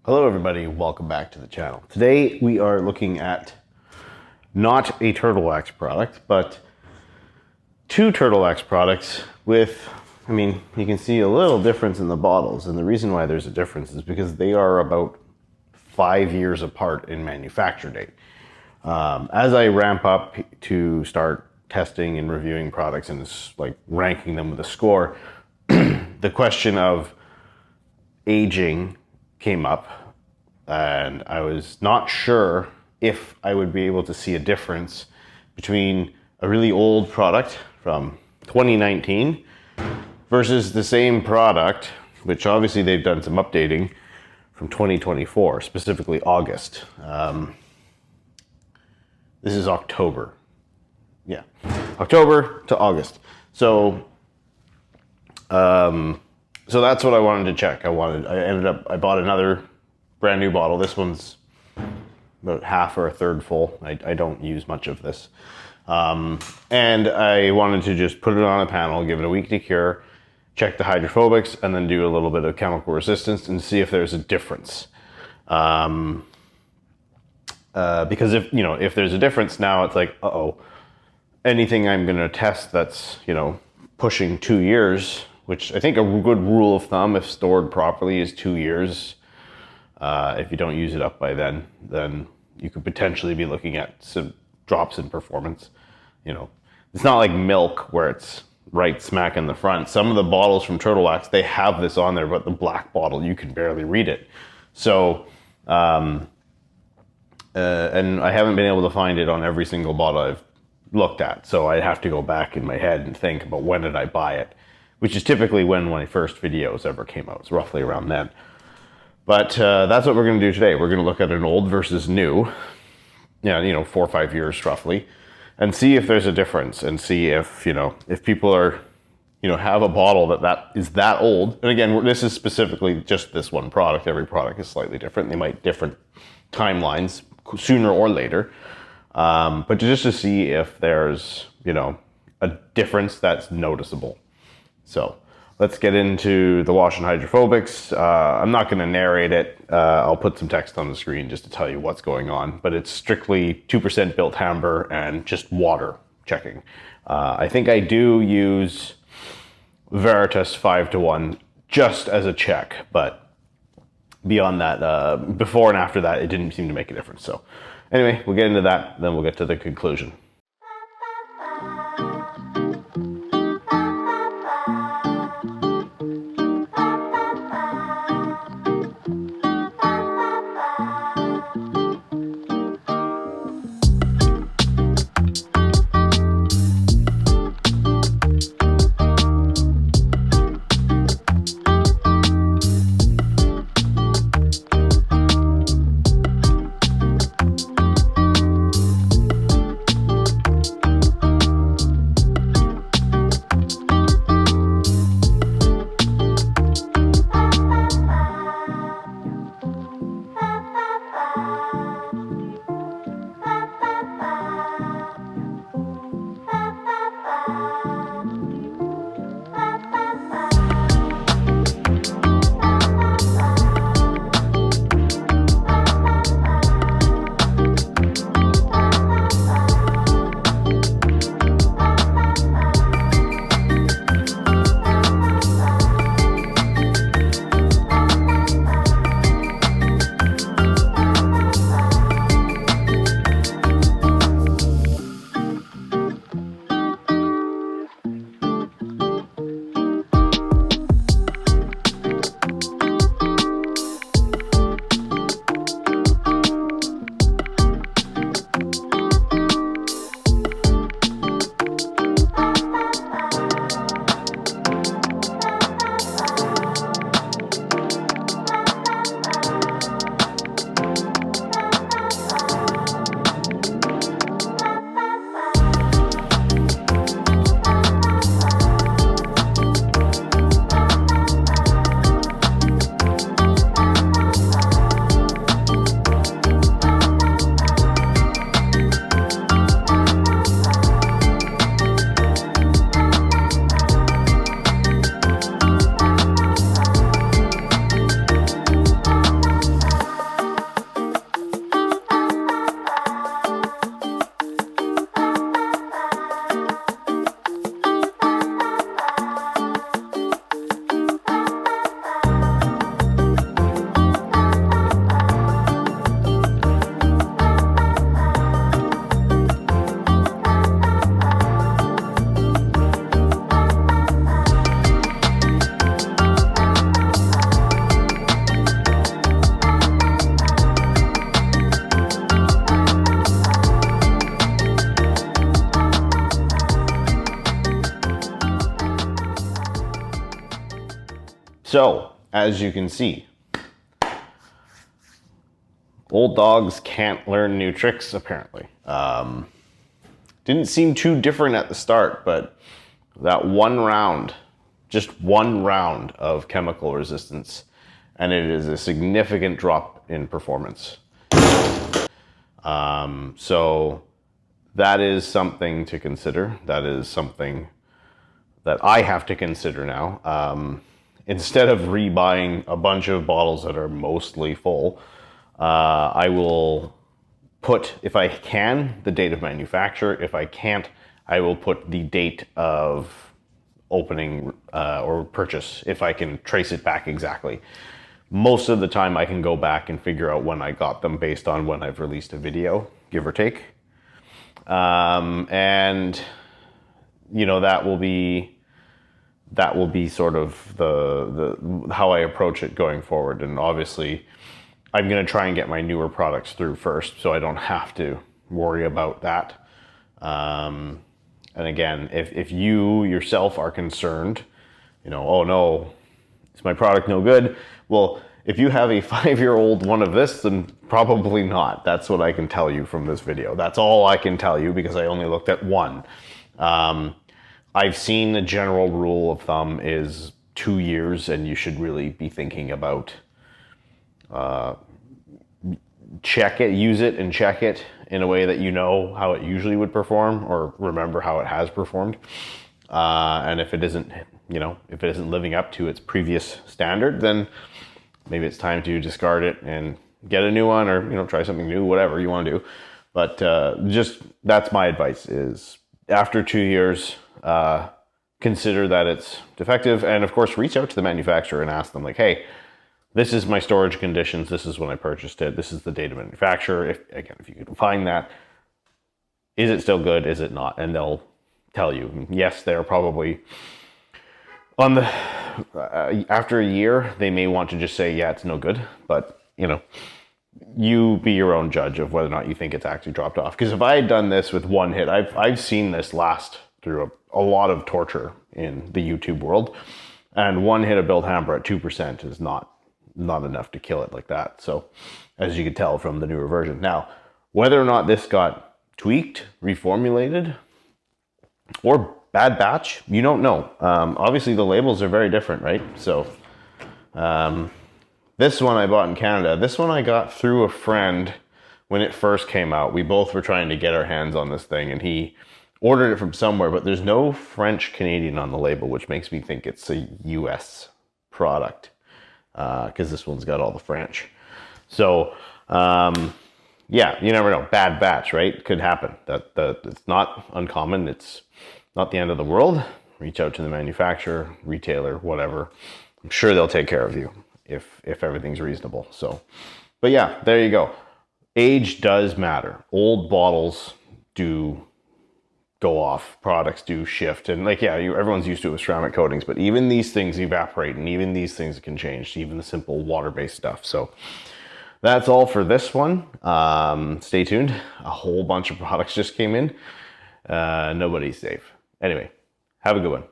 Hello everybody, welcome back to the channel. Today we are looking at not a Turtle Wax product, but two Turtle Wax products with, you can see a little difference in the bottles, and the reason why there's a difference is because they are about 5 years apart in manufacture date. As I ramp up to start testing and reviewing products and like ranking them with a score, the question of aging came up, and I was not sure if I would be able to see a difference between a really old product from 2019 versus the same product, which obviously they've done some updating, from 2024, specifically August. This is October. Yeah, October to August. So that's what I wanted to check. I bought another brand new bottle. This one's about half or a third full. I don't use much of this. And I wanted to just put it on a panel, give it a week to cure, check the hydrophobics, and then do a little bit of chemical resistance and see if there's a difference. Because if there's a difference, now it's like, anything I'm gonna test that's, pushing 2 years, which I think a good rule of thumb, if stored properly, is 2 years. If you don't use it up by then you could potentially be looking at some drops in performance. It's not like milk where it's right smack in the front. Some of the bottles from Turtle Wax, they have this on there, but the black bottle, you can barely read it. So, and I haven't been able to find it on every single bottle I've looked at. So I have to go back in my head and think about when did I buy it, which is typically when my first videos ever came out. It's roughly around then. But that's what we're going to do today. We're going to look at an old versus new, 4 or 5 years roughly, and see if there's a difference, and see if, if people are, have a bottle that is that old. And again, this is specifically just this one product. Every product is slightly different. They might different timelines sooner or later. But just to see if there's, a difference that's noticeable. So let's get into the wash and hydrophobics. I'm not going to narrate it. I'll put some text on the screen just to tell you what's going on, but it's strictly 2% built amber and just water checking. I think I do use Veritas 5:1 just as a check, but beyond that, before and after that, it didn't seem to make a difference. So anyway, we'll get into that, then we'll get to the conclusion. So, as you can see, old dogs can't learn new tricks, apparently. Didn't seem too different at the start, but that one round, just one round of chemical resistance, and it is a significant drop in performance. So that is something to consider. That is something that I have to consider now. Instead of rebuying a bunch of bottles that are mostly full, I will put, if I can, the date of manufacture. If I can't, I will put the date of opening or purchase, if I can trace it back exactly. Most of the time I can go back and figure out when I got them based on when I've released a video, give or take. And you know, that will be sort of the how I approach it going forward. And obviously I'm going to try and get my newer products through first, so I don't have to worry about that. And again, if you yourself are concerned, you know, oh no, is my product no good? Well, if you have a 5-year-old one of this, then probably not. That's what I can tell you from this video. That's all I can tell you because I only looked at one. I've seen the general rule of thumb is 2 years, and you should really be thinking about check it, use it and check it in a way that you know how it usually would perform, or remember how it has performed. And if it isn't, you know, if it isn't living up to its previous standard, then maybe it's time to discard it and get a new one, or, you know, try something new, whatever you want to do. But just, that's my advice, is after 2 years, consider that it's defective, and of course reach out to the manufacturer and ask them, like, hey, this is my storage conditions, this is when I purchased it, this is the date of manufacture. If you can find that, is it still good, is it not? And they'll tell you. Yes, they're probably on the after a year they may want to just say, yeah, it's no good, but you know, you be your own judge of whether or not you think it's actually dropped off. Because if I had done this with one hit, I've seen this last through a lot of torture in the YouTube world, and one hit of Build Hamper at 2% is not enough to kill it like that. So, as you can tell from the newer version. Now, whether or not this got tweaked, reformulated, or bad batch, you don't know. Obviously the labels are very different, right? So this one I bought in Canada. This one I got through a friend when it first came out. We both were trying to get our hands on this thing, and he ordered it from somewhere, but there's no French Canadian on the label, which makes me think it's a US product, because this one's got all the French. So yeah, you never know. Bad batch, right? Could happen. It's not uncommon. It's not the end of the world. Reach out to the manufacturer, retailer, whatever. I'm sure they'll take care of you if everything's reasonable. So, but yeah, there you go. Age does matter. Old bottles do go off, products do shift, and like, yeah, everyone's used to it with ceramic coatings, but even these things evaporate, and even these things can change, even the simple water-based stuff. So that's all for this one. Stay tuned. A whole bunch of products just came in. Nobody's safe. Anyway, have a good one.